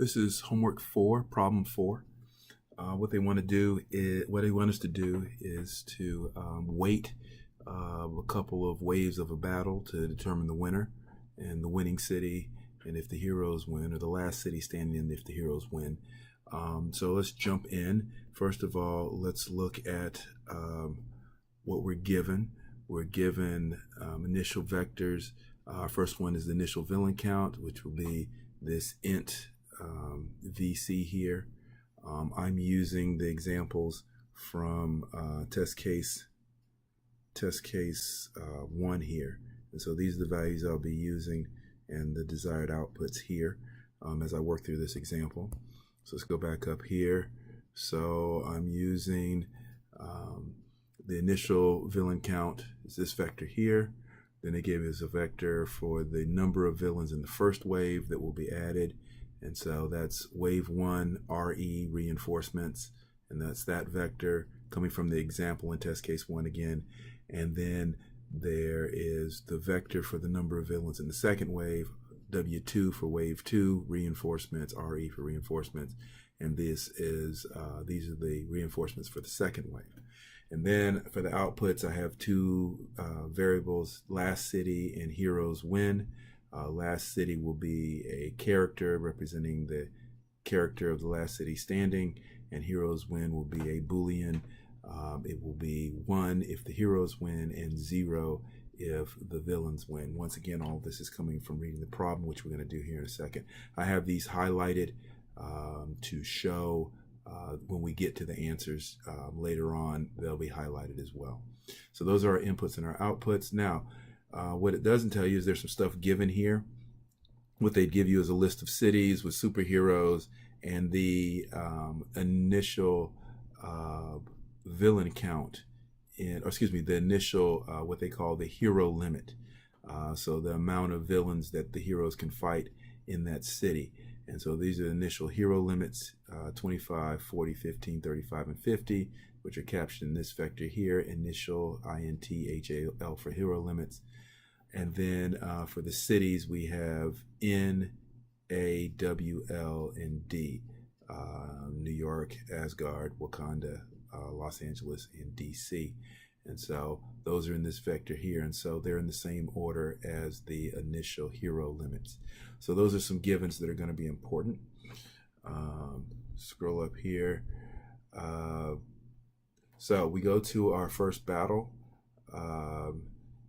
This is homework 4, problem 4. What they want us to do is to weight a couple of waves of a battle to determine the winner and the winning city, and if the heroes win, or the last city standing if the heroes win. So let's jump in. First of all, let's look at what we're given. We're given initial vectors. First one is the initial villain count, which will be this int VC here. I'm using the examples from test case 1 here, and so these are the values I'll be using and the desired outputs here as I work through this example. So let's go back up here. So I'm using the initial villain count is this vector here. Then they gave us a vector for the number of villains in the first wave that will be added. And so that's wave 1 RE reinforcements, and that's that vector coming from the example in test case 1 again. And then there is the vector for the number of villains in the second wave, W2 for wave 2 reinforcements, RE for reinforcements, and these are the reinforcements for the second wave. And then for the outputs, I have two variables, last city and heroes win. Last city will be a character representing the character of the last city standing, and heroes win will be a Boolean. It will be 1 if the heroes win and 0 if the villains win. Once again, all of this is coming from reading the problem, which we're going to do here in a second. I have these highlighted to show when we get to the answers later on, they'll be highlighted as well. So those are our inputs and our outputs. Now, what it doesn't tell you is there's some stuff given here. What they'd give you is a list of cities with superheroes and the initial villain count, the initial what they call the hero limit. So the amount of villains that the heroes can fight in that city. And so these are the initial hero limits, 25, 40, 15, 35, and 50, which are captured in this vector here, initial int HL for hero limits. And then for the cities, we have N, A, W, L, and D. New York, Asgard, Wakanda, Los Angeles, and DC. And so those are in this vector here, and so they're in the same order as the initial hero limits. So those are some givens that are going to be important. Scroll up here. So we go to our first battle.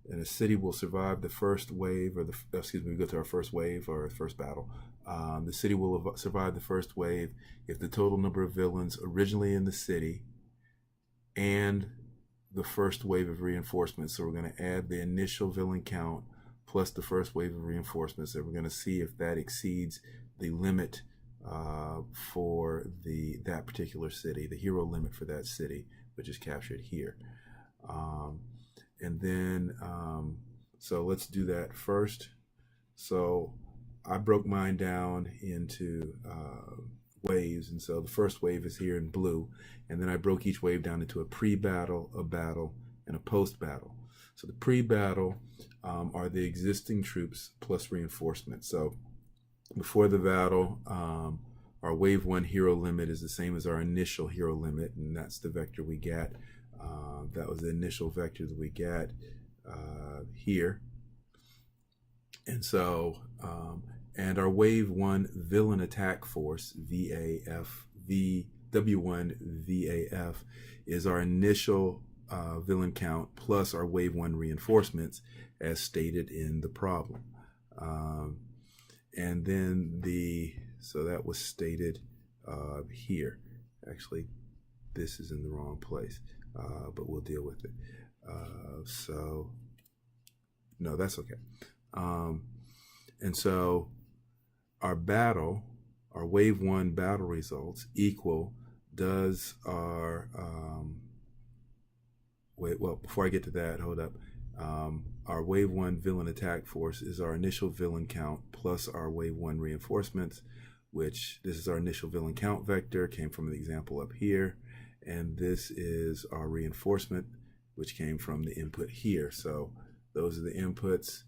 And a city will survive the first wave, or we go to our first wave or first battle. The city will survive the first wave if the total number of villains originally in the city and the first wave of reinforcements. So we're going to add the initial villain count plus the first wave of reinforcements, and we're going to see if that exceeds the limit for that particular city, the hero limit for that city, which is captured here. And then, so let's do that first. So I broke mine down into waves, and so the first wave is here in blue, and then I broke each wave down into a pre-battle, a battle, and a post-battle. So the pre-battle are the existing troops plus reinforcements. So before the battle, our wave 1 hero limit is the same as our initial hero limit, and that's the vector we got. That was the initial vector that we got here. And so, and our wave 1 villain attack force, W1 VAF, is our initial villain count plus our wave 1 reinforcements as stated in the problem. And then so that was stated here. Actually, this is in the wrong place. But we'll deal with it. So, no, that's okay. And so our wave 1 battle results equal, does our, before I get to that, hold up. Our wave 1 villain attack force is our initial villain count plus our wave 1 reinforcements, which this is our initial villain count vector, came from the example up here. And this is our reinforcement, which came from the input here. So those are the inputs.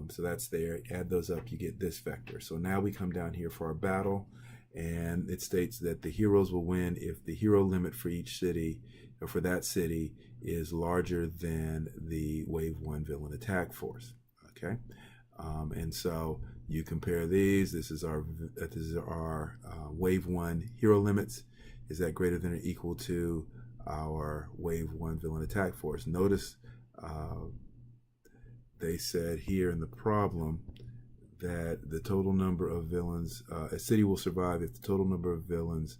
So that's there. Add those up, you get this vector. So now we come down here for our battle, and it states that the heroes will win if the hero limit for each city, or for that city, is larger than the wave 1 villain attack force. Okay, and so you compare these. This is our wave 1 hero limits. Is that greater than or equal to our wave 1 villain attack force? Notice they said here in the problem that the total number of villains, a city will survive if the total number of villains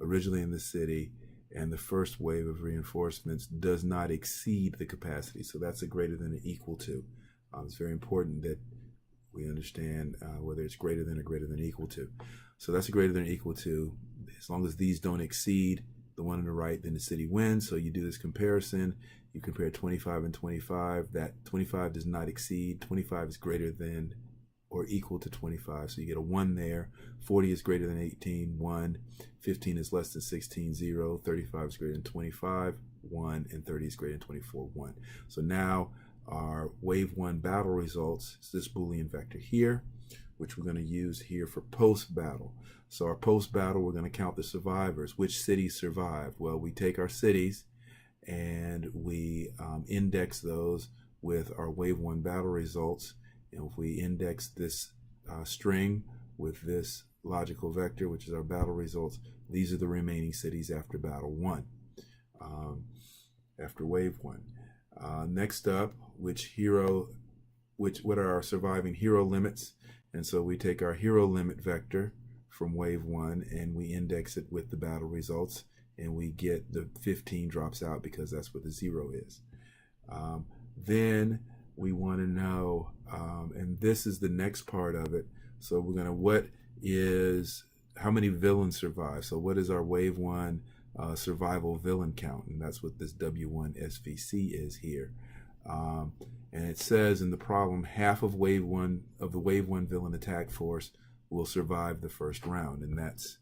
originally in the city and the first wave of reinforcements does not exceed the capacity. So that's a greater than or equal to. It's very important that we understand whether it's greater than or greater than or equal to. So that's a greater than or equal to. As long as these don't exceed the one on the right, then the city wins. So you do this comparison. You compare 25 and 25. That 25 does not exceed. 25 is greater than or equal to 25. So you get a 1 there. 40 is greater than 18, 1. 15 is less than 16, 0. 35 is greater than 25, 1. And 30 is greater than 24, 1. So now our wave 1 battle results is this Boolean vector here, which we're going to use here for post-battle. So our post-battle, we're going to count the survivors. Which cities survived? Well, we take our cities and we index those with our wave 1 battle results. And if we index this string with this logical vector, which is our battle results, these are the remaining cities after battle 1, after wave 1. Next up, what are our surviving hero limits? And so we take our hero limit vector from wave 1 and we index it with the battle results, and we get the 15 drops out because that's what the 0 is. Then we want to know, and this is the next part of it. So we're going to, how many villains survive? So what is our wave 1 survival villain count? And that's what this W1 SVC is here. And it says in the problem, half of the wave 1 villain attack force will survive the first round, and that's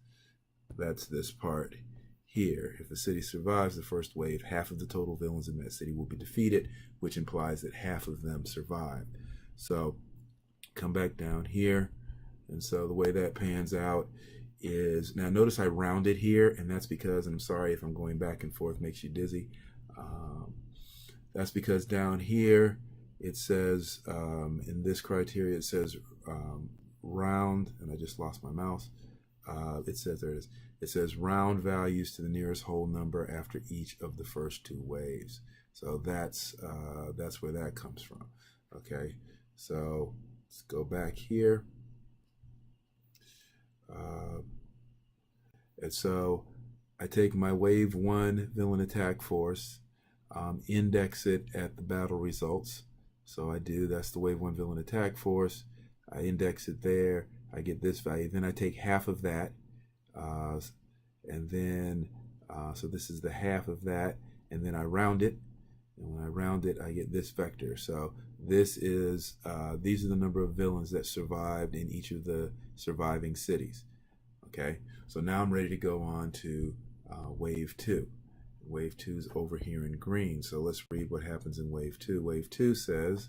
this part here. If a city survives the first wave, half of the total villains in that city will be defeated, which implies that half of them survived. So come back down here, and so the way that pans out is, now notice I rounded here, and that's because, and I'm sorry if I'm going back and forth, makes you dizzy. That's because down here it says, in this criteria, it says round, and I just lost my mouse. It says, there it is. It says round values to the nearest whole number after each of the first 2 waves. So that's where that comes from. Okay, so let's go back here. And so I take my wave 1 villain attack force, index it at the battle results. So I do, that's the wave 1 villain attack force. I index it there. I get this value. Then I take half of that. And then, so this is the half of that. And then I round it. And when I round it, I get this vector. So this is, these are the number of villains that survived in each of the surviving cities. Okay, so now I'm ready to go on to wave 2. Wave 2 is over here in green. So let's read what happens in wave 2. Wave 2 says,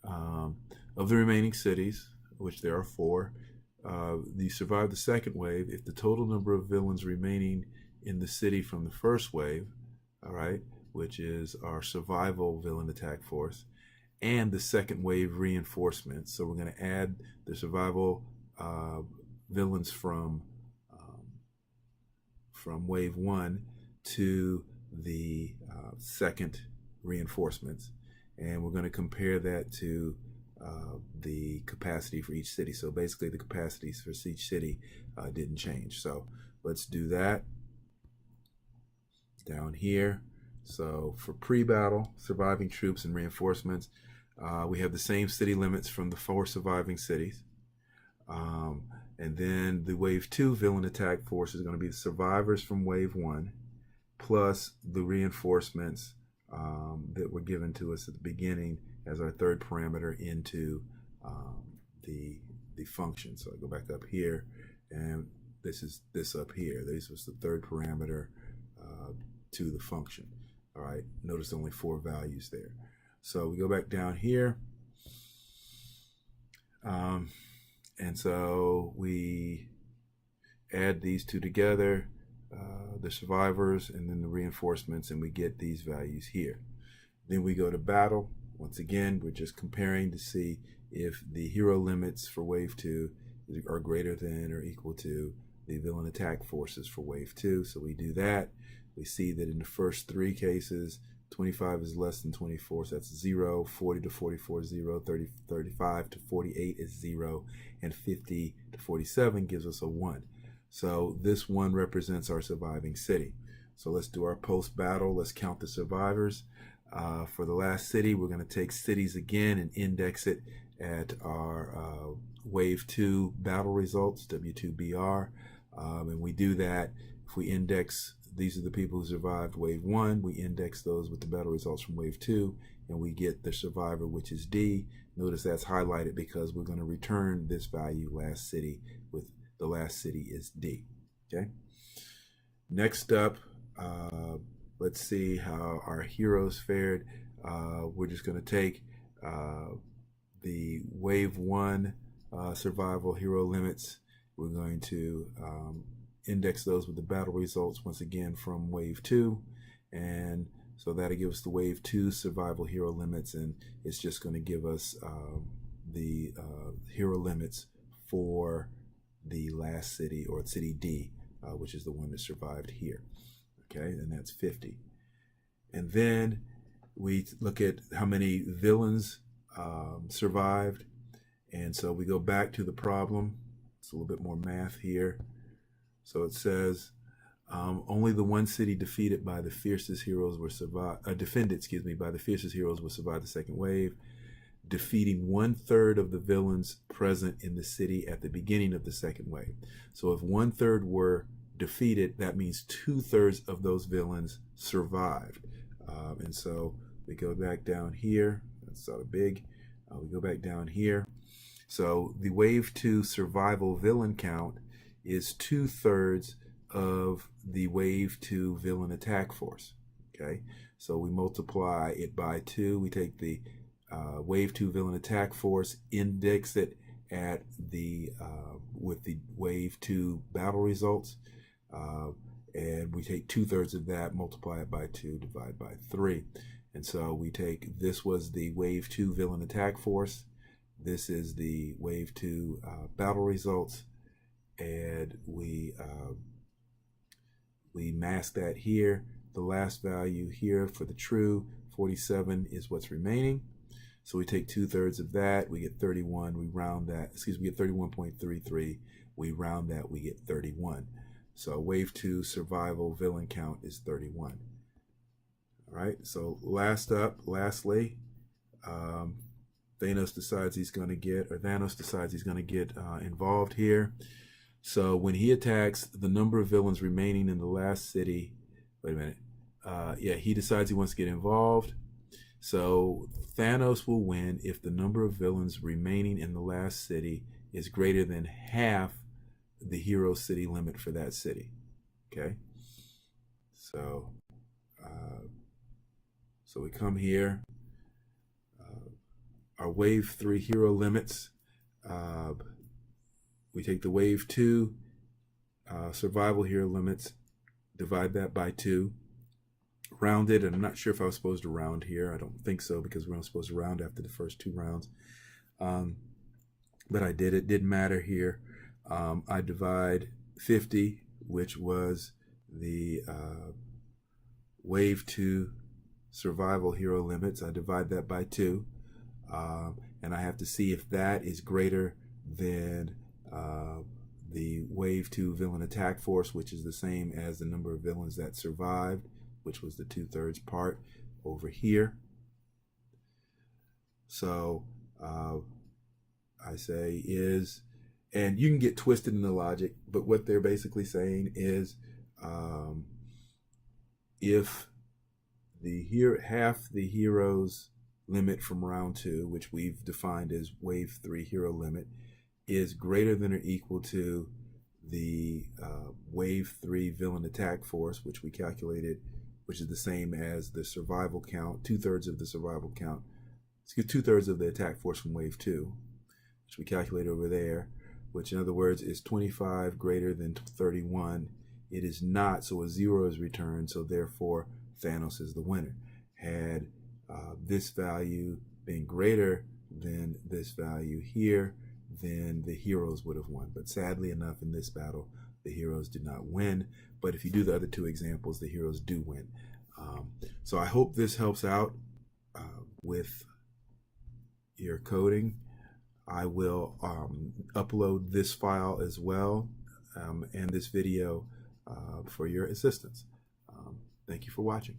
of the remaining cities, which there are 4, you survive the second wave if the total number of villains remaining in the city from the first wave, all right, which is our survival villain attack force, and the second wave reinforcements. So we're going to add the survival villains from wave 1 to the second reinforcements, and we're going to compare that to the capacity for each city. So basically the capacities for each city didn't change. So let's do that down here. So for pre-battle, surviving troops and reinforcements, we have the same city limits from the 4 surviving cities. And then the wave 2 villain attack force is going to be the survivors from wave 1 plus the reinforcements that were given to us at the beginning as our third parameter into the function. So I go back up here, and this is this up here. This was the third parameter to the function. All right, notice only 4 values there. So we go back down here, And so we add these two together, the survivors and then the reinforcements, and we get these values here. Then we go to battle. Once again, we're just comparing to see if the hero limits for wave 2 are greater than or equal to the villain attack forces for wave 2. So we do that. We see that in the first 3 cases, 25 is less than 24, so that's 0, 40 to 44 is 0, 30, 35 to 48 is 0, and 50 to 47 gives us a 1. So this 1 represents our surviving city. So let's do our post-battle. Let's count the survivors. For the last city, we're going to take cities again and index it at our wave 2 battle results, W2BR. And we do that if we index, these are the people who survived wave 1, we index those with the battle results from wave 2, and we get the survivor, which is D. Notice that's highlighted because we're going to return this value, last city, with the last city is D. Okay. Next up, let's see how our heroes fared. We're just going to take the wave 1 survival hero limits. We're going to index those with the battle results once again from wave 2, and so that'll give us the wave 2 survival hero limits, and it's just going to give us the hero limits for the last city, or city D, which is the one that survived here. Okay, and that's 50. And then we look at how many villains survived, and so we go back to the problem. It's a little bit more math here. So it says only the one city defeated by the fiercest heroes were defended, by the fiercest heroes will survive the second wave, defeating 1/3 of the villains present in the city at the beginning of the second wave. So if 1/3 were defeated, that means 2/3 of those villains survived. And so we go back down here. That's sort of big. We go back down here. So the wave 2 survival villain count is 2/3 of the wave 2 villain attack force. Okay, so we multiply it by 2. We take the wave 2 villain attack force, index it at the with the wave 2 battle results, and we take 2/3 of that, multiply it by 2, divide by 3. And so we take, this was the wave 2 villain attack force, this is the wave 2 battle results, and we mask that here. The last value here for the true 47 is what's remaining. So we take 2/3 of that, we get 31, we round that, we get 31.33, we round that, we get 31. So wave 2 survival villain count is 31. All right, so lastly, Thanos decides he's going to get involved here. So when he attacks, the number of villains remaining in the last city, he decides he wants to get involved. So Thanos will win if the number of villains remaining in the last city is greater than half the hero city limit for that city. Okay, so we come here, our wave 3 hero limits, we take the wave 2 survival hero limits, divide that by 2, round it, and I'm not sure if I was supposed to round here. I don't think so, because we're not supposed to round after the first 2 rounds, but I did. It didn't matter here. I divide 50, which was the wave 2 survival hero limits. I divide that by 2, and I have to see if that is greater than the wave 2 villain attack force, which is the same as the number of villains that survived, which was the 2/3 part over here. So I say is, and you can get twisted in the logic, but what they're basically saying is if half the heroes limit from round 2, which we've defined as wave 3 hero limit, is greater than or equal to the wave 3 villain attack force, which we calculated, which is the same as the survival count, 2/3 of the survival count, 2/3 of the attack force from wave 2, which we calculate over there, which in other words is 25 greater than 31. It is not, so a 0 is returned, so therefore Thanos is the winner. Had this value been greater than this value here, then the heroes would have won. But sadly enough, in this battle, the heroes did not win. But if you do the other two examples, the heroes do win. So I hope this helps out with your coding. I will upload this file as well and this video for your assistance. Thank you for watching.